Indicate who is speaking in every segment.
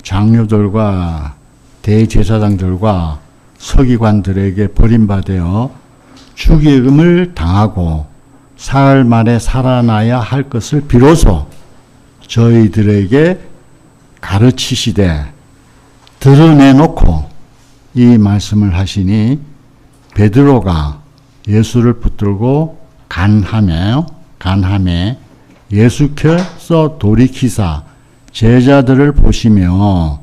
Speaker 1: 장로들과 대제사장들과 서기관들에게 버림받아 죽임을 당하고 사흘 만에 살아나야 할 것을 비로소 저희들에게 가르치시되 드러내놓고 이 말씀을 하시니 베드로가 예수를 붙들고 간함에 예수께서 돌이키사 제자들을 보시며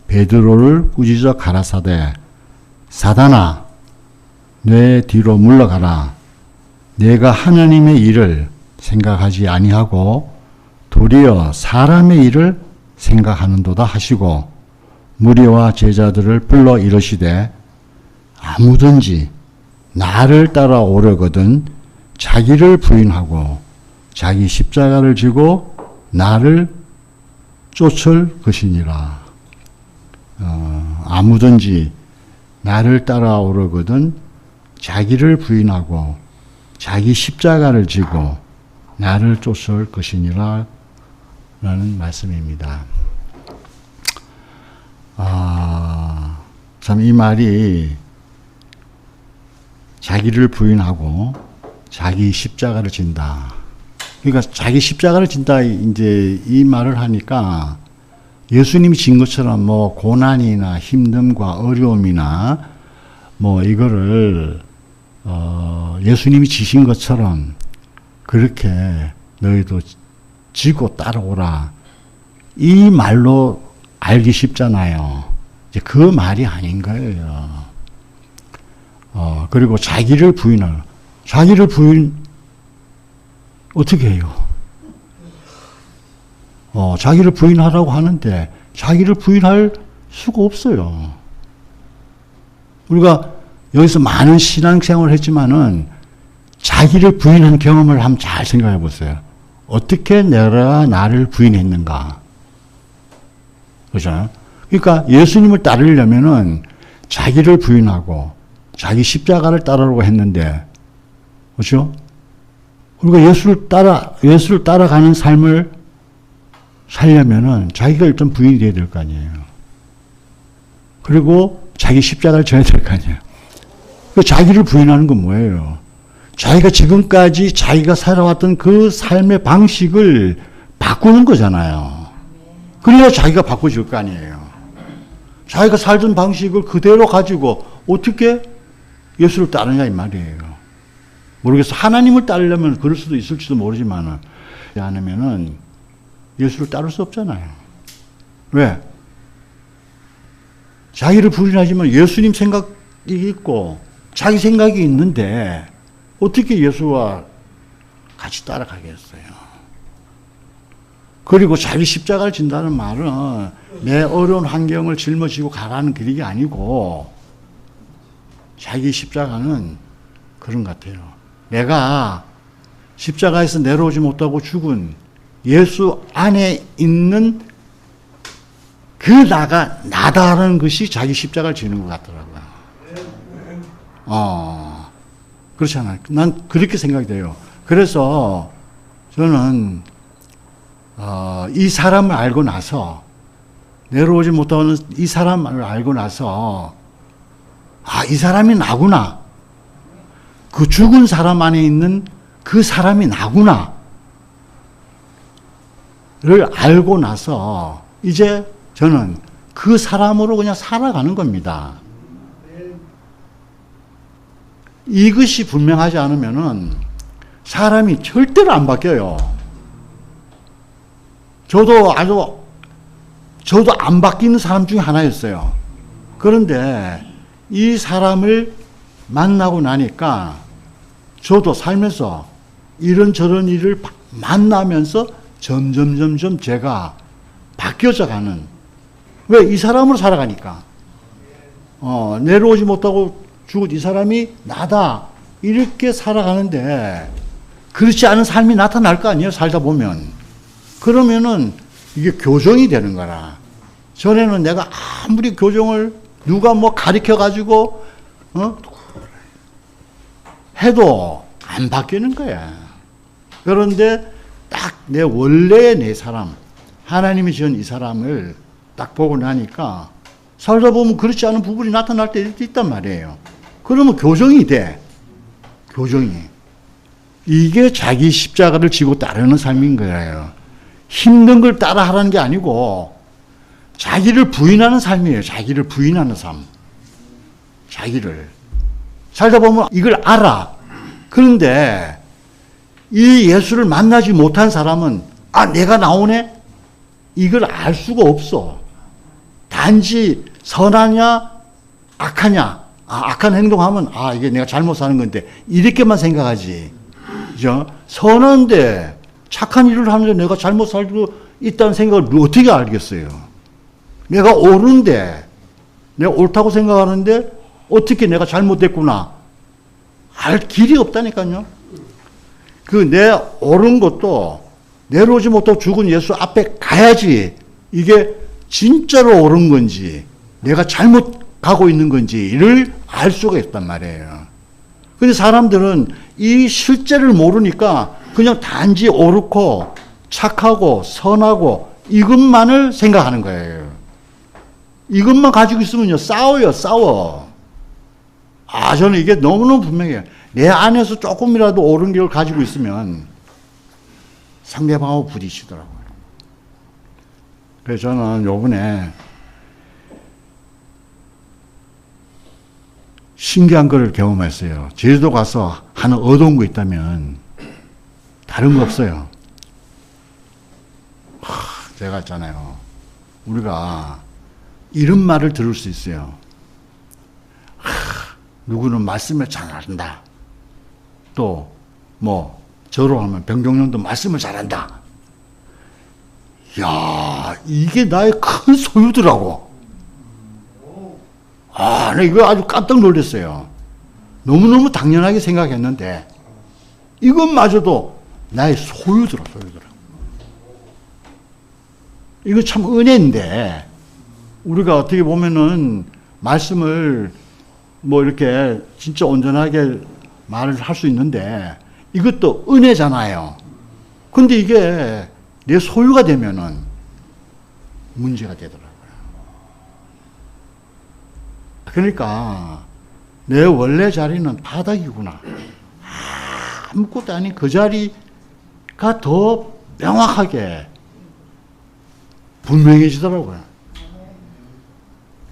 Speaker 1: 베드로를 꾸짖어 가라사대 사단아 내 뒤로 물러가라. 내가 하나님의 일을 생각하지 아니하고 도리어 사람의 일을 생각하는도다 하시고 무리와 제자들을 불러 이르시되 아무든지 나를 따라오려거든 자기를 부인하고 자기 십자가를 지고 나를 쫓을 것이니라. 아무든지 나를 따라오려거든 자기를 부인하고 자기 십자가를 지고 나를 쫓을 것이니라 라는 말씀입니다. 참 이 말이 자기를 부인하고 자기 십자가를 진다. 그러니까 자기 십자가를 진다 이제 이 말을 하니까 예수님이 진 것처럼 뭐 고난이나 힘듦과 어려움이나 뭐 이거를 예수님이 지신 것처럼 그렇게 너희도 지고 따라오라. 이 말로 알기 쉽잖아요. 이제 그 말이 아닌 거예요. 그리고 자기를 부인하라. 자기를 부인 어떻게 해요? 자기를 부인하라고 하는데 자기를 부인할 수가 없어요. 우리가 여기서 많은 신앙생활을 했지만은 자기를 부인한 경험을 한번 잘 생각해 보세요. 어떻게 내가 나를 부인했는가? 그렇잖아요. 그러니까 예수님을 따르려면은 자기를 부인하고 자기 십자가를 따르려고 했는데, 그렇죠? 우리가 예수를 따라가는 삶을 살려면은 자기가 일단 부인이 돼야 될 거 아니에요. 그리고 자기 십자가를 져야 될 거 아니에요. 그 자기를 부인하는 건 뭐예요? 자기가 지금까지 자기가 살아왔던 그 삶의 방식을 바꾸는 거잖아요. 그래야 자기가 바꿔질 거 아니에요. 자기가 살던 방식을 그대로 가지고 어떻게 예수를 따르냐 이 말이에요. 모르겠어. 하나님을 따르려면 그럴 수도 있을지도 모르지만 않으면은 예수를 따를 수 없잖아요. 왜? 자기를 부인하지만 예수님 생각이 있고 자기 생각이 있는데 어떻게 예수와 같이 따라가겠어요? 그리고 자기 십자가를 진다는 말은 내 어려운 환경을 짊어지고 가라는 그게 아니고 자기 십자가는 그런 것 같아요. 내가 십자가에서 내려오지 못하고 죽은 예수 안에 있는 그 나다라는 것이 자기 십자가를 지는 것 같더라고요. 그렇잖아요. 난 그렇게 생각이 돼요. 그래서 저는 이 사람을 알고 나서 내려오지 못하는 이 사람을 알고 나서 이 사람이 나구나. 그 죽은 사람 안에 있는 그 사람이 나구나. 를 알고 나서 이제 저는 그 사람으로 그냥 살아가는 겁니다. 이것이 분명하지 않으면은 사람이 절대로 안 바뀌어요. 저도 안 바뀌는 사람 중에 하나였어요. 그런데 이 사람을 만나고 나니까 저도 살면서 이런저런 일을 만나면서 점점 제가 바뀌어져 가는. 왜? 이 사람으로 살아가니까. 내려오지 못하고 죽은 이 사람이 나다. 이렇게 살아가는데 그렇지 않은 삶이 나타날 거 아니에요. 살다 보면. 그러면은 이게 교정이 되는 거라. 전에는 내가 아무리 교정을 누가 뭐 가르쳐 가지고 해도 안 바뀌는 거야. 그런데 딱 내 원래의 내 사람, 하나님이 지은 이 사람을 딱 보고 나니까 살다 보면 그렇지 않은 부분이 나타날 때도 있단 말이에요. 그러면 교정이 돼. 교정이. 이게 자기 십자가를 지고 따르는 삶인 거예요. 힘든 걸 따라하라는 게 아니고 자기를 부인하는 삶이에요. 자기를 부인하는 삶. 자기를. 살다 보면 이걸 알아. 그런데 이 예수를 만나지 못한 사람은 내가 나오네? 이걸 알 수가 없어. 단지 선하냐 악하냐. 악한 행동하면 이게 내가 잘못 사는 건데 이렇게만 생각하지. 그죠? 선한데 착한 일을 하면서 내가 잘못 살고 있다는 생각을 어떻게 알겠어요? 내가 옳은데 내가 옳다고 생각하는데 어떻게 내가 잘못됐구나 알 길이 없다니까요. 그 내 옳은 것도 내려오지 못하고 죽은 예수 앞에 가야지 이게 진짜로 옳은 건지 내가 잘못 가고 있는 건지를 알 수가 있단 말이에요. 근데 사람들은 이 실제를 모르니까 그냥 단지 옳고 착하고 선하고 이것만을 생각하는 거예요. 이것만 가지고 있으면요 싸워요. 저는 이게 너무너무 분명해요. 내 안에서 조금이라도 옳은 걸 가지고 있으면 상대방하고 부딪히더라고요. 그래서 저는 요번에 신기한 거를 경험했어요. 제주도 가서 하나 얻어온 거 있다면 다른 거 없어요. 제가 있잖아요. 우리가 이런 말을 들을 수 있어요. 누구는 말씀을 잘한다. 또 저로 하면 병정령도 말씀을 잘한다. 야, 이게 나의 큰 소유더라고. 나 이거 아주 깜짝 놀랐어요. 너무너무 당연하게 생각했는데 이것마저도 나의 소유더라. 이거 참 은혜인데 우리가 어떻게 보면은 말씀을 이렇게 진짜 온전하게 말을 할 수 있는데 이것도 은혜잖아요. 근데 이게 내 소유가 되면은 문제가 되더라고요. 그러니까 내 원래 자리는 바닥이구나. 아무것도 아닌 그 자리가 더 명확하게 분명해지더라고요.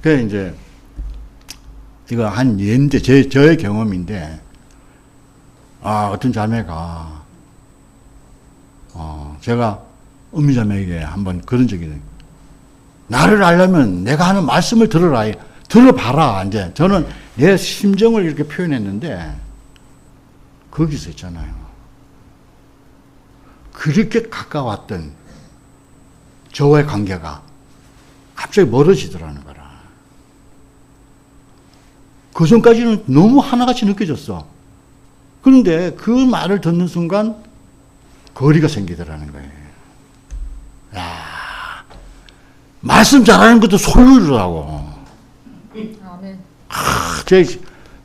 Speaker 1: 그래 이제 이거 한 예인데 저의 경험인데 어떤 자매가 제가 음미자매에게 한번 그런 적이 있어요. 나를 알려면 내가 하는 말씀을 들어봐라. 이제 저는 내 심정을 이렇게 표현했는데 거기서 있잖아요. 그렇게 가까웠던 저와의 관계가 갑자기 멀어지더라는 거라. 그 전까지는 너무 하나같이 느껴졌어. 그런데 그 말을 듣는 순간 거리가 생기더라는 거예요. 야, 말씀 잘하는 것도 소유라고. 아멘.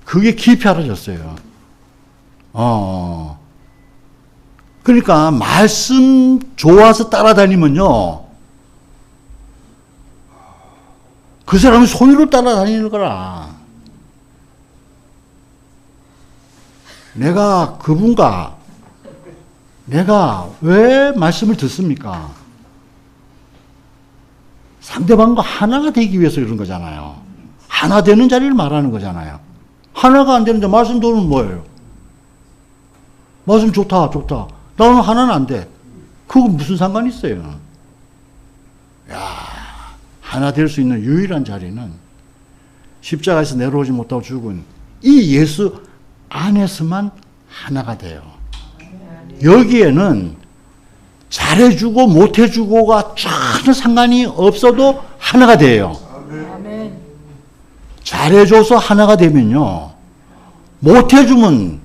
Speaker 1: 그게 깊이 알아졌어요. 그러니까 말씀 좋아서 따라다니면요, 그 사람은 소유를 따라다니는 거라. 내가 그분과 내가 왜 말씀을 듣습니까? 상대방과 하나가 되기 위해서 그런 거잖아요. 하나 되는 자리를 말하는 거잖아요. 하나가 안 되는데 말씀 들으면 뭐예요? 말씀 좋다. 나는 하나는 안 돼. 그거 무슨 상관이 있어요? 하나 될 수 있는 유일한 자리는 십자가에서 내려오지 못하고 죽은 이 예수 안에서만 하나가 돼요. 여기에는 잘해주고 못해주고가 전혀 상관이 없어도 하나가 돼요. 잘해줘서 하나가 되면요, 못해주면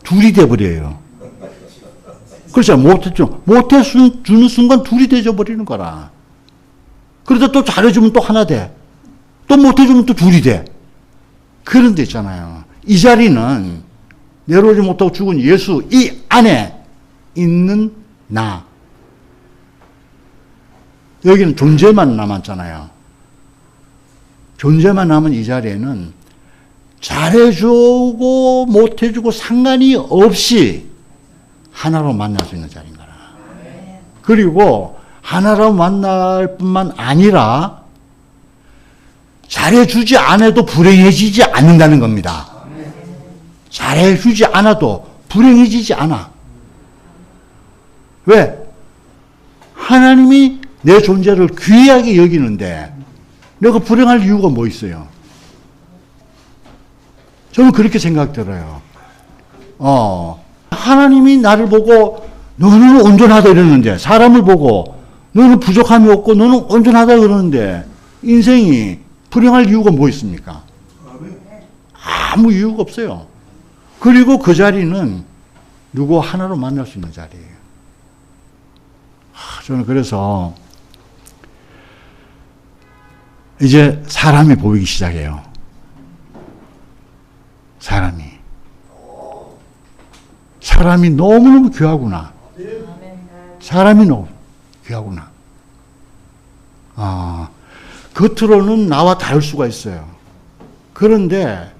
Speaker 1: 둘이 돼버려요. 그렇죠. 못해주는 순간 둘이 돼버리는 거라. 그러다 또 잘해주면 또 하나 돼. 또 못해주면 또 둘이 돼. 그런 데 있잖아요. 이 자리는 내려오지 못하고 죽은 예수 이 안에 있는 나. 여기는 존재만 남았잖아요. 존재만 남은 이 자리에는 잘해주고 못해주고 상관이 없이 하나로 만날 수 있는 자리인 거라. 그리고 하나로 만날 뿐만 아니라 잘해주지 않아도 불행해지지 않는다는 겁니다. 잘해주지 않아도 불행해지지 않아. 왜? 하나님이 내 존재를 귀하게 여기는데 내가 불행할 이유가 뭐 있어요? 저는 그렇게 생각들어요. 하나님이 나를 보고 너는 온전하다 이러는데, 사람을 보고 너는 부족함이 없고 너는 온전하다 그러는데 인생이 불행할 이유가 뭐 있습니까? 아무 이유가 없어요. 그리고 그 자리는 누구 하나로 만날 수 있는 자리예요. 저는 그래서 이제 사람이 보이기 시작해요. 사람이 너무너무 귀하구나. 사람이 너무 귀하구나. 겉으로는 나와 다를 수가 있어요. 그런데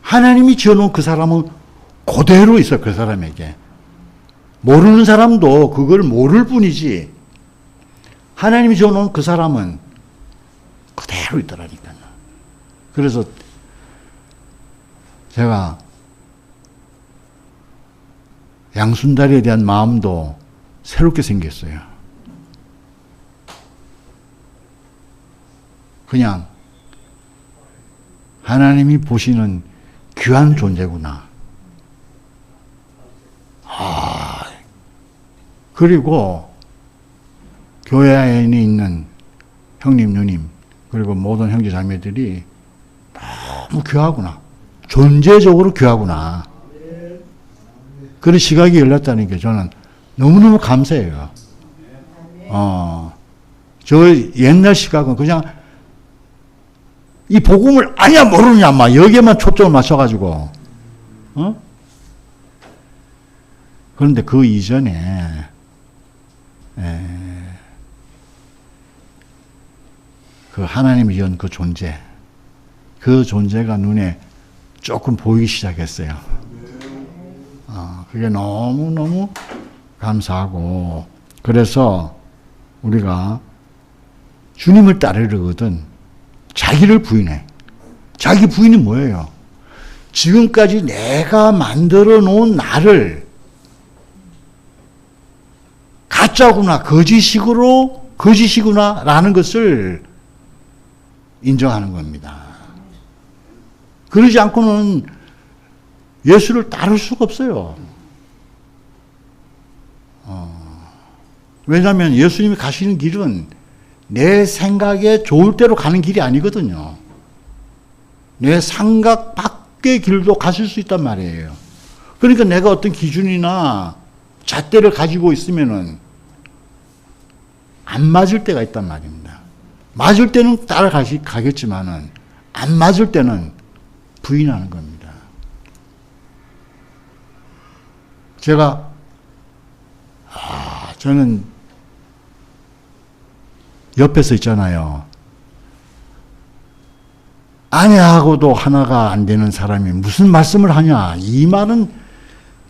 Speaker 1: 하나님이 지어놓은 그 사람은 그대로 있어요. 그 사람에게. 모르는 사람도 그걸 모를 뿐이지 하나님이 지어놓은 그 사람은 그대로 있더라니까요. 그래서 제가 양순다리에 대한 마음도 새롭게 생겼어요. 그냥 하나님이 보시는 귀한 존재구나. 그리고 교회 안에 있는 형님, 누님, 그리고 모든 형제 자매들이 너무 귀하구나. 존재적으로 귀하구나. 그런 시각이 열렸다는 게 저는 너무너무 감사해요. 저 옛날 시각은 그냥 이 복음을 아냐 모르냐 막 여기에만 초점을 맞춰가지고 그런데 그 이전에 그 하나님이 지은 그 존재, 그 존재가 눈에 조금 보이기 시작했어요. 그게 너무너무 감사하고, 그래서 우리가 주님을 따르려거든 자기를 부인해. 자기 부인이 뭐예요? 지금까지 내가 만들어 놓은 나를 가짜구나, 거짓이구나 라는 것을 인정하는 겁니다. 그러지 않고는 예수를 따를 수가 없어요. 왜냐하면 예수님이 가시는 길은 내 생각에 좋을 대로 가는 길이 아니거든요. 내 생각 밖의 길도 가실 수 있단 말이에요. 그러니까 내가 어떤 기준이나 잣대를 가지고 있으면은 안 맞을 때가 있단 말입니다. 맞을 때는 따라가겠지만은 안 맞을 때는 부인하는 겁니다. 제가 저는 옆에서 있잖아요. 아내하고도 하나가 안 되는 사람이 무슨 말씀을 하냐. 이 말은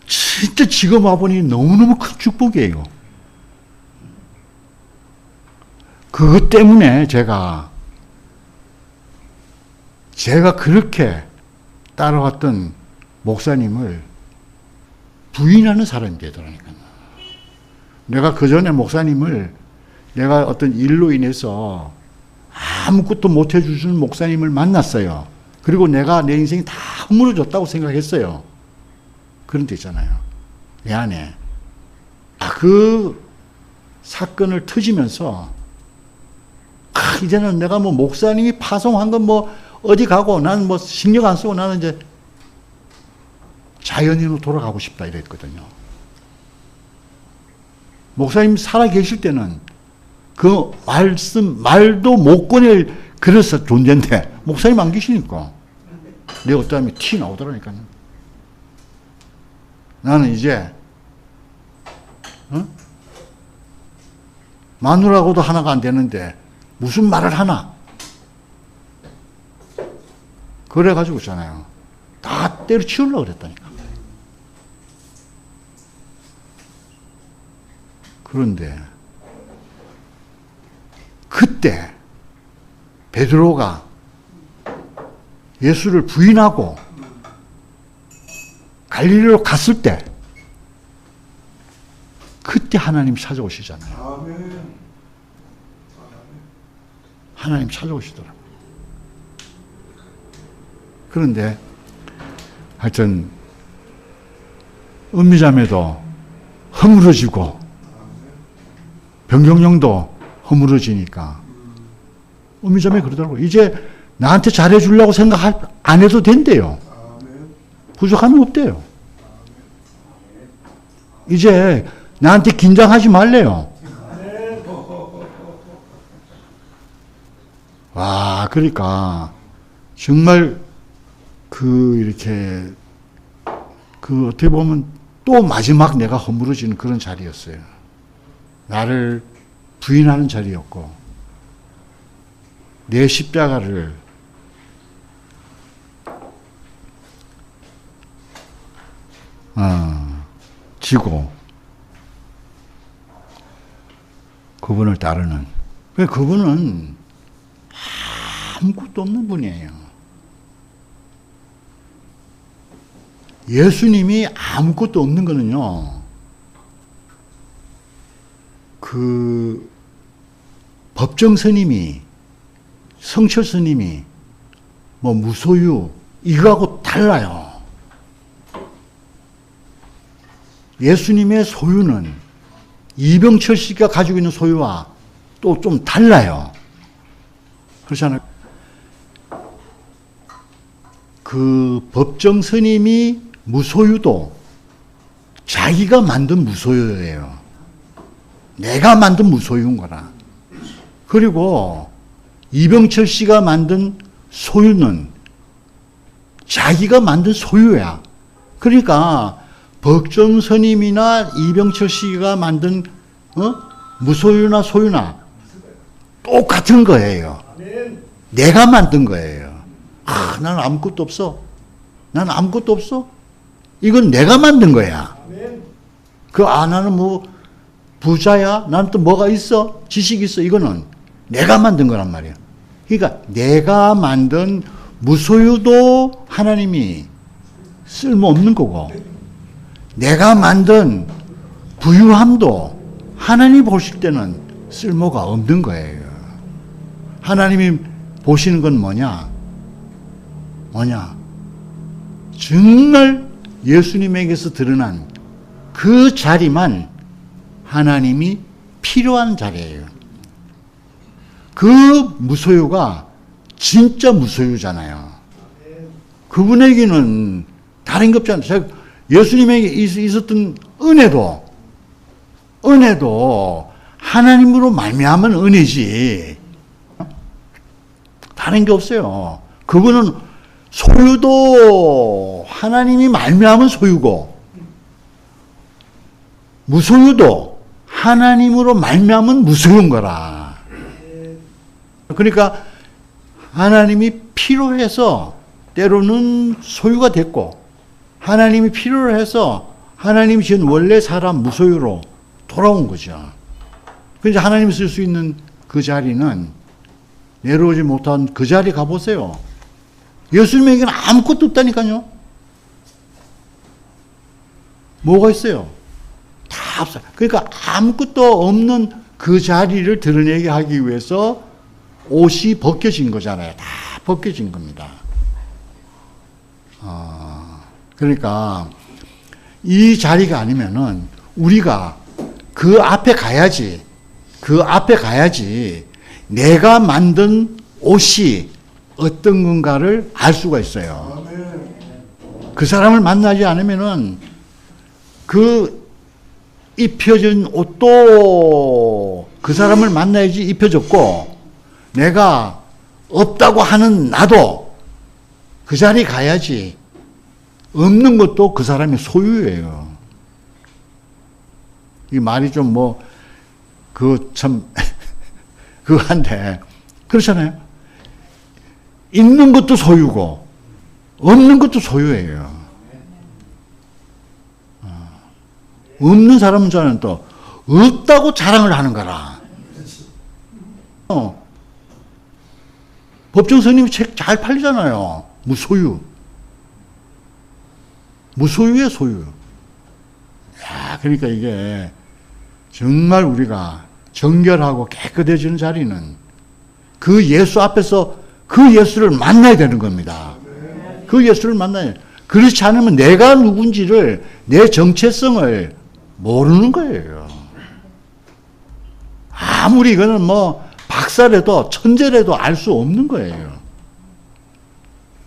Speaker 1: 진짜 지금 와보니 너무너무 큰 축복이에요. 그것 때문에 제가 그렇게 따라왔던 목사님을 부인하는 사람이 되더라니까요. 내가 그 전에 목사님을 내가 어떤 일로 인해서 아무것도 못 해주시는 목사님을 만났어요. 그리고 내가 내 인생이 다 허물어졌다고 생각했어요. 그런 데 있잖아요. 내 안에. 그 사건을 터지면서 이제는 내가 뭐 목사님이 파송한 건 뭐 어디 가고 나는 뭐 신경 안 쓰고 나는 이제 자연인으로 돌아가고 싶다 이랬거든요. 목사님 살아 계실 때는 그 말도 못 꺼낼 그래서 존재인데 목사님 안 계시니까 내 어떠함이 티 나오더라니까요. 나는 이제 마누라하고도 하나가 안 되는데 무슨 말을 하나? 그래가지고 있잖아요. 다 때려치우려고 그랬다니까. 그런데 그때 베드로가 예수를 부인하고 갈릴리로 갔을 때 그때 하나님 찾아오시잖아요. 하나님 찾아오시더라고요. 그런데 하여튼 음미자매도 허물어지고 변경령도 허물어지니까 음미자매 그러더라고요. 이제 나한테 잘해주려고 생각 안 해도 된대요. 부족함이 없대요. 이제 나한테 긴장하지 말래요. 와, 그러니까 정말 이렇게 어떻게 보면 또 마지막 내가 허물어지는 그런 자리였어요. 나를 부인하는 자리였고 내 십자가를 지고 그분을 따르는. 그분은 아무것도 없는 분이에요. 예수님이 아무것도 없는 거는요, 법정 스님이, 성철 스님이, 무소유, 이거하고 달라요. 예수님의 소유는 이병철 씨가 가지고 있는 소유와 또 좀 달라요. 그렇잖아요. 그 법정 스님이 무소유도 자기가 만든 무소유예요. 내가 만든 무소유인 거라. 그리고 이병철 씨가 만든 소유는 자기가 만든 소유야. 그러니까 법정 스님이나 이병철 씨가 만든 무소유나 소유나 똑같은 거예요. 내가 만든 거예요. 나는 아무것도 없어. 나는 아무것도 없어. 이건 내가 만든 거야. 나는 부자야. 나는 또 뭐가 있어. 지식이 있어. 이거는 내가 만든 거란 말이야. 그러니까 내가 만든 무소유도 하나님이 쓸모없는 거고, 내가 만든 부유함도 하나님 보실 때는 쓸모가 없는 거예요. 하나님이 보시는 건 뭐냐? 정말 예수님에게서 드러난 그 자리만 하나님이 필요한 자리예요. 그 무소유가 진짜 무소유잖아요. 그분에게는 다른 게 없잖아요. 예수님에게 있었던 은혜도 하나님으로 말미암은 은혜지 다른 게 없어요. 그분은 소유도 하나님이 말미암은 소유고 무소유도 하나님으로 말미암은 무소유인 거라. 그러니까 하나님이 필요해서 때로는 소유가 됐고, 하나님이 필요로 해서 하나님이 지은 원래 사람 무소유로 돌아온 거죠. 그래서 하나님이 쓸 수 있는 그 자리는 내려오지 못한 그 자리 가보세요. 예수님에게는 아무것도 없다니까요. 뭐가 있어요? 다 없어요. 그러니까 아무것도 없는 그 자리를 드러내게 하기 위해서 옷이 벗겨진 거잖아요. 다 벗겨진 겁니다. 그러니까 이 자리가 아니면은 우리가 그 앞에 가야지. 내가 만든 옷이 어떤 건가를 알 수가 있어요. 그 사람을 만나지 않으면은 그 입혀진 옷도 그 사람을 만나야지 입혀졌고, 내가 없다고 하는 나도 그 자리에 가야지. 없는 것도 그 사람의 소유예요. 이 말이 좀 그 참, 그거 한데, 그렇잖아요. 있는 것도 소유고, 없는 것도 소유예요. 없는 사람은 저는 또, 없다고 자랑을 하는 거라. 법정 스님이 책 잘 팔리잖아요. 무소유. 무소유의 소유. 야, 그러니까 이게 정말 우리가 정결하고 깨끗해지는 자리는 그 예수 앞에서 그 예수를 만나야 되는 겁니다. 그 예수를 만나야. 그렇지 않으면 내가 누군지를, 내 정체성을 모르는 거예요. 아무리 이거는 뭐 박사라도 천재라도 알 수 없는 거예요.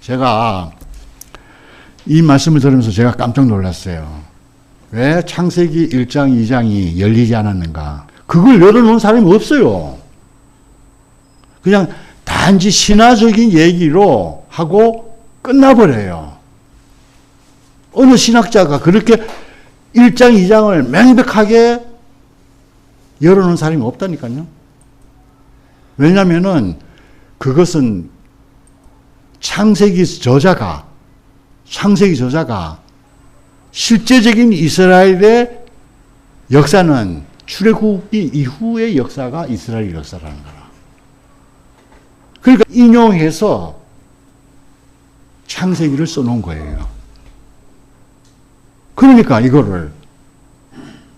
Speaker 1: 제가 이 말씀을 들으면서 제가 깜짝 놀랐어요. 왜 창세기 1장, 2장이 열리지 않았는가? 그걸 열어놓은 사람이 없어요. 그냥 단지 신화적인 얘기로 하고 끝나버려요. 어느 신학자가 그렇게 1장, 2장을 명백하게 열어놓은 사람이 없다니까요. 왜냐면은 그것은 창세기 저자가 실제적인 이스라엘의 역사는 출애굽이 이후의 역사가 이스라엘 역사라는 거라. 그러니까 인용해서 창세기를 써놓은 거예요. 그러니까 이거를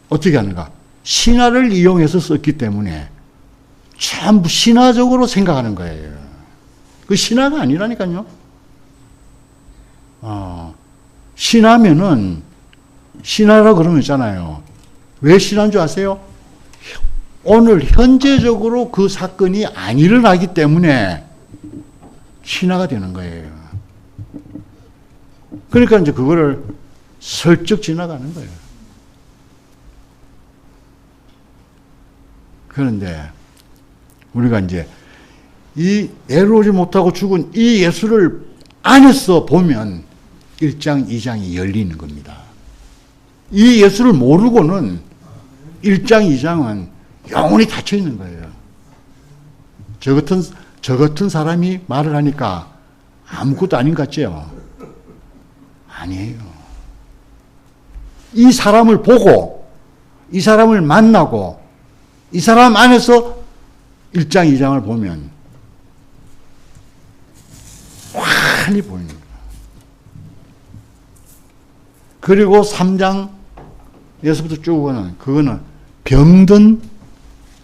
Speaker 1: 어떻게 하는가? 신화를 이용해서 썼기 때문에 전부 신화적으로 생각하는 거예요. 그 신화가 아니라니까요. 신화면은, 신화라고 그러면 있잖아요. 왜 신화인 줄 아세요? 오늘 현재적으로 그 사건이 안 일어나기 때문에 신화가 되는 거예요. 그러니까 이제 그거를 슬쩍 지나가는 거예요. 그런데 우리가 이제 이 애로오지 못하고 죽은 이 예수를 안에서 보면 1장, 2장이 열리는 겁니다. 이 예수를 모르고는 1장, 2장은 영원히 닫혀 있는 거예요. 저 같은 사람이 말을 하니까 아무것도 아닌 것 같죠? 아니에요. 이 사람을 보고, 이 사람을 만나고, 이 사람 안에서 1장, 2장을 보면 환히 보이는 거예요. 그리고 3장에서부터 쭉 오는 그거는 병든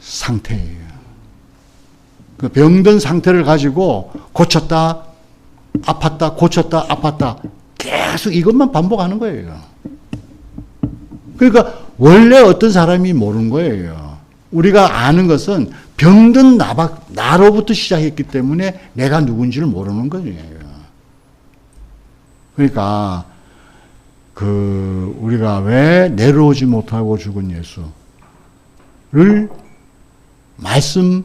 Speaker 1: 상태예요. 그 병든 상태를 가지고 고쳤다, 아팠다, 고쳤다, 아팠다 계속 이것만 반복하는 거예요. 그러니까 원래 어떤 사람이 모르는 거예요. 우리가 아는 것은 병든 나로부터 시작했기 때문에 내가 누군지를 모르는 거예요. 그러니까 우리가 왜 내려오지 못하고 죽은 예수를 말씀하는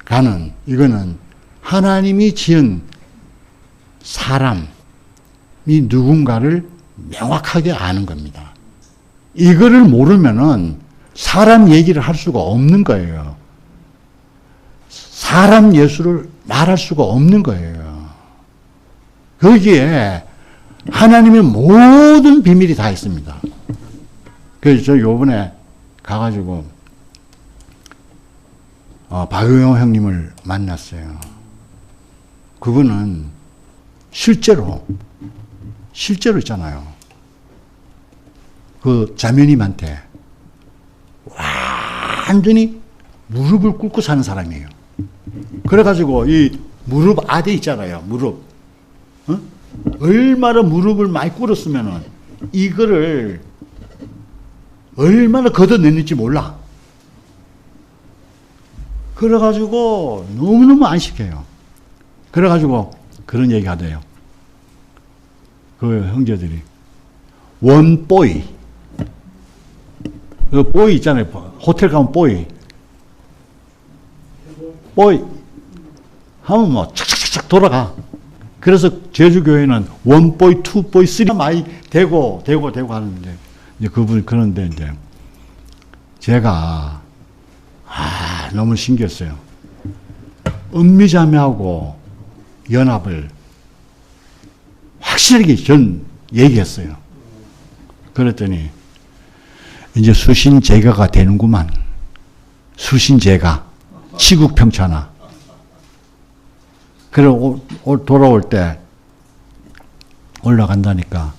Speaker 1: 가는 이거는 하나님이 지은 사람이 누군가를 명확하게 아는 겁니다. 이거를 모르면은 사람 얘기를 할 수가 없는 거예요. 사람 예수를 말할 수가 없는 거예요. 거기에 하나님의 모든 비밀이 다 있습니다. 그래서 저 요번에 가가지고 박용영 형님을 만났어요. 그거는 실제로 있잖아요. 그 자매님한테 완전히 무릎을 꿇고 사는 사람이에요. 그래가지고 이 무릎 아대 있잖아요. 무릎. 얼마나 무릎을 많이 꿇었으면은 이거를 얼마나 걷어냈는지 몰라. 그래가지고 너무너무 안식해요. 그래가지고 그런 얘기 하대요. 그 형제들이 원보이, 그 보이 있잖아요. 호텔 가면 보이 하면 뭐 착착착 돌아가. 그래서 제주교회는 원보이, 투보이, 쓰리 많이 되고 하는데 이제 그분 그런데 이제 제가 너무 신기했어요. 은미자매하고 연합을 확실하게 전 얘기했어요. 그랬더니 이제 수신제가가 되는구만. 수신제가 치국평천하. 그래 돌아올 때 올라간다니까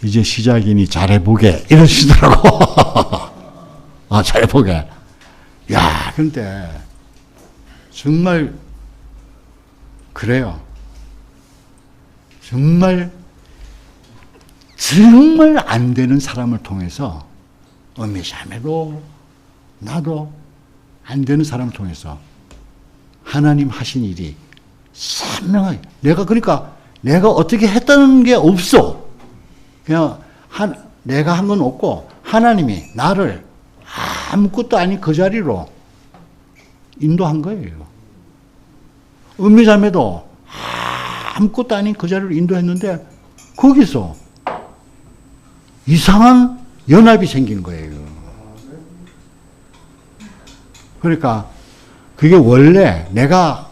Speaker 1: 이제 시작이니 잘해보게 이러시더라고. 잘해보게. 야, 근데 정말 그래요. 정말 안 되는 사람을 통해서 어미자매도 나도 안 되는 사람을 통해서 하나님 하신 일이 선명하게 그러니까 내가 어떻게 했다는 게 없어. 그냥 내가 한 건 없고 하나님이 나를 아무것도 아닌 그 자리로 인도한 거예요. 은미자매도 아무것도 아닌 그 자리로 인도했는데 거기서 이상한 연합이 생긴 거예요. 그러니까 그게 원래 내가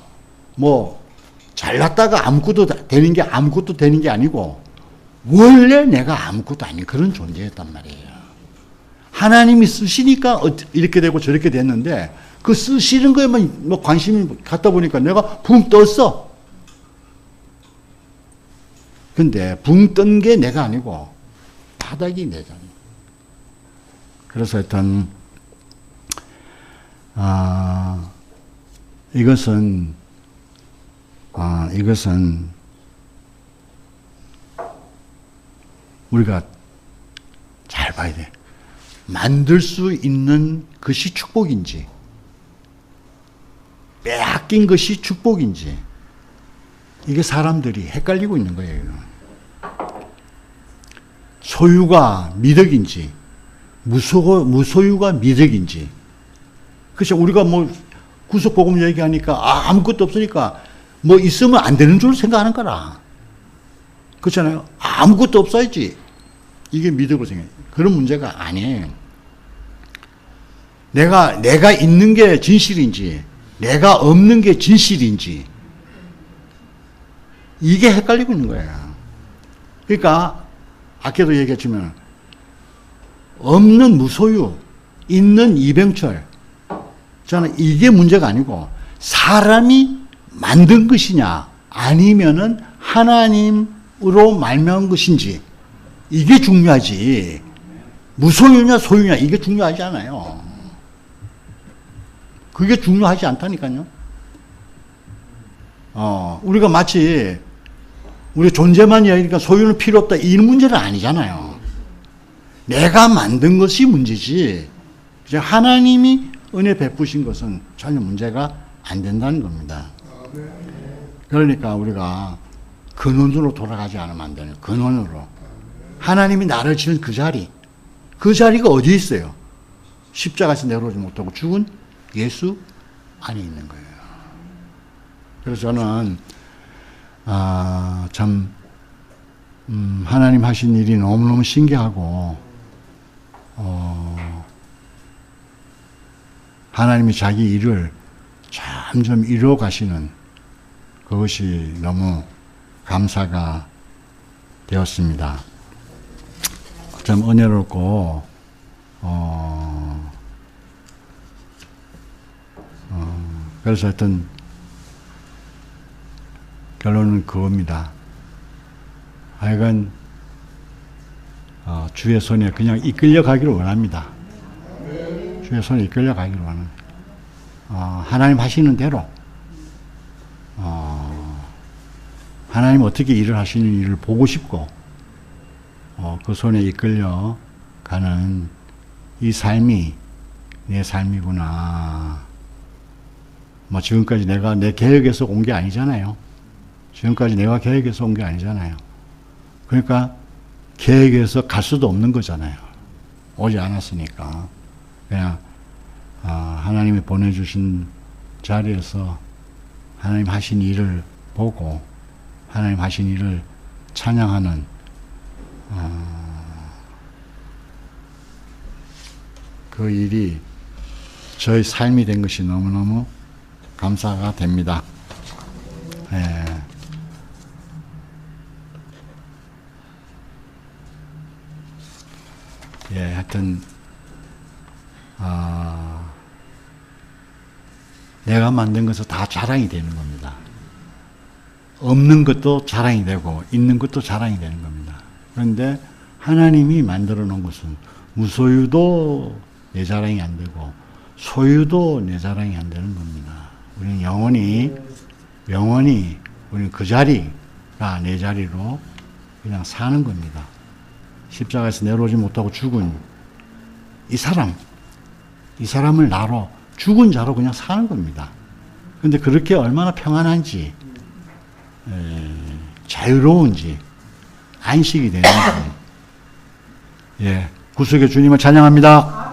Speaker 1: 뭐 잘났다가 아무것도 되는 게 아니고 원래 내가 아무것도 아닌 그런 존재였단 말이에요. 하나님이 쓰시니까 이렇게 되고 저렇게 됐는데 그 쓰시는 거에만 뭐 관심이 갖다 보니까 내가 붕 떴어. 근데 붕 뜬 게 내가 아니고 바닥이 내잖아요. 그래서 하여튼 이것은 우리가 잘 봐야 돼. 만들 수 있는 것이 축복인지 빼앗긴 것이 축복인지 이게 사람들이 헷갈리고 있는 거예요. 소유가 미덕인지 무소유가 미덕인지. 그렇죠. 우리가 뭐 구속복음 얘기하니까 아무것도 없으니까 뭐 있으면 안 되는 줄 생각하는 거라. 그렇잖아요. 아무것도 없어야지. 이게 미덕으로 생각해요. 그런 문제가 아니에요. 내가 있는 게 진실인지 내가 없는 게 진실인지 이게 헷갈리고 있는 거예요. 그러니까 아까도 얘기했지만 없는 무소유, 있는 이병철 저는 이게 문제가 아니고 사람이 만든 것이냐 아니면은 하나님으로 말미암은 것인지 이게 중요하지. 무소유냐 소유냐 이게 중요하지 않아요. 그게 중요하지 않다니까요. 우리가 마치 우리 존재만 이야기니까 소유는 필요 없다 이 문제는 아니잖아요. 내가 만든 것이 문제지 하나님이 은혜 베푸신 것은 전혀 문제가 안 된다는 겁니다. 그러니까 우리가 근원으로 돌아가지 않으면 안 되는 근원으로. 하나님이 나를 지은 그 자리가 어디에 있어요? 십자가에서 내려오지 못하고 죽은 예수 안에 있는 거예요. 그래서 저는 참 하나님 하신 일이 너무너무 신기하고 하나님이 자기 일을 점점 이루어 가시는 그것이 너무 감사가 되었습니다. 참 은혜롭고 그래서 하여튼 결론은 그겁니다. 하여간 주의 손에 그냥 이끌려 가기를 원합니다. 주의 손에 이끌려 가기를 원합니다. 하나님 하시는 대로 하나님 어떻게 일을 하시는 일을 보고 싶고 그 손에 이끌려 가는 이 삶이 내 삶이구나. 뭐 지금까지 내가 내 계획에서 온 게 아니잖아요. 지금까지 내가 계획에서 온 게 아니잖아요. 그러니까 계획에서 갈 수도 없는 거잖아요. 오지 않았으니까. 그냥 하나님이 보내주신 자리에서 하나님 하신 일을 보고 하나님 하신 일을 찬양하는 그 일이 저의 삶이 된 것이 너무너무 감사가 됩니다. 예. 예, 하여튼, 내가 만든 것은 다 자랑이 되는 겁니다. 없는 것도 자랑이 되고, 있는 것도 자랑이 되는 겁니다. 그런데 하나님이 만들어 놓은 것은 무소유도 내 자랑이 안 되고, 소유도 내 자랑이 안 되는 겁니다. 우리는 영원히 우리는 그 자리가 내 자리로 그냥 사는 겁니다. 십자가에서 내려오지 못하고 죽은 이 사람을 나로 죽은 자로 그냥 사는 겁니다. 근데 그렇게 얼마나 평안한지, 자유로운지, 안식이 되는지, 예, 구속의 주님을 찬양합니다.